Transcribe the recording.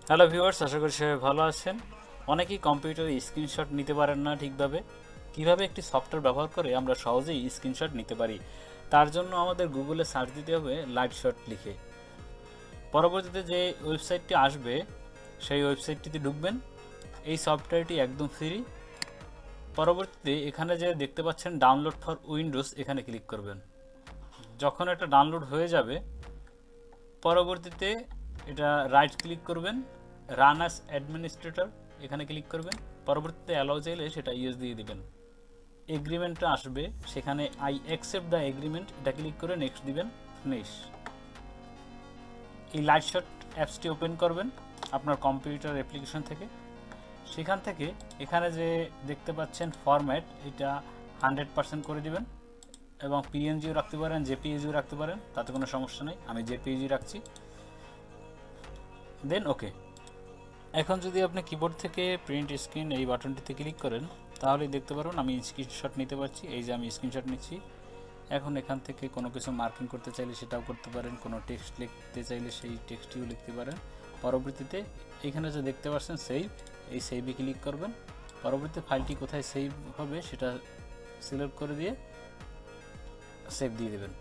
Hello viewers, আশা করি সবাই ভালো আছেন। অনেকেই কম্পিউটারে স্ক্রিনশট নিতে পারেন না ঠিকভাবে। কিভাবে একটি সফটওয়্যার ব্যবহার করে আমরা সহজেই স্ক্রিনশট নিতে পারি, তার জন্য আমাদের গুগলে সার্চ দিতে হবে লাইটশট লিখে। পরবর্তীতে যে ওয়েবসাইটটি আসবে সেই ওয়েবসাইটটিতে ঢুকবেন। এই সফটওয়্যারটি একদম ফ্রি। পরবর্তীতে এখানে যে দেখতে পাচ্ছেন ডাউনলোড ফর উইন্ডোজ, এখানে ক্লিক করবেন। যখন এটা ডাউনলোড হয়ে যাবে, পরবর্তীতে এটা রাইট ক্লিক করবেন, রান অ্যাজ অ্যাডমিনিস্ট্রেটর এখানে ক্লিক করবেন। পরবর্তীতে অ্যালাউ চাইলে সেটা ইয়েস দিয়ে দিবেন। এগ্রিমেন্টটা আসবে, সেখানে আই অ্যাকসেপ্ট দ্য এগ্রিমেন্ট এটা ক্লিক করে নেক্সট দিবেন, ফিনিশ। এই লাইটশট অ্যাপসটি ওপেন করবেন আপনার কম্পিউটার অ্যাপ্লিকেশন থেকে। সেখান থেকে এখানে যে দেখতে পাচ্ছেন ফরম্যাট, এটা 100% করে দিবেন এবং পিএনজিও রাখতে পারেন, জেপিইজিও রাখতে পারেন, তাতে কোনো সমস্যা নেই। আমি জেপিইজি রাখছি, দেন ওকে। এখন যদি আপনি কিবোর্ড থেকে প্রিন্ট স্ক্রিন এই বাটনটিতে ক্লিক করেন, তাহলেই দেখতে পারবেন আমি স্ক্রিনশট নিতে পারছি। এই যে আমি স্ক্রিনশট নিচ্ছি। এখন এখান থেকে কোনো কিছু মার্কিং করতে চাইলে সেটাও করতে পারেন, কোনো টেক্সট লিখতে চাইলে সেই টেক্সটটিও লিখতে পারেন। পরবর্তীতে এখানে যে দেখতে পাচ্ছেন সেভ, এই সেভে ক্লিক করবেন। পরবর্তী ফাইলটি কোথায় সেভ হবে সেটা সিলেক্ট করে দিয়ে সেভ দিয়ে দেবেন।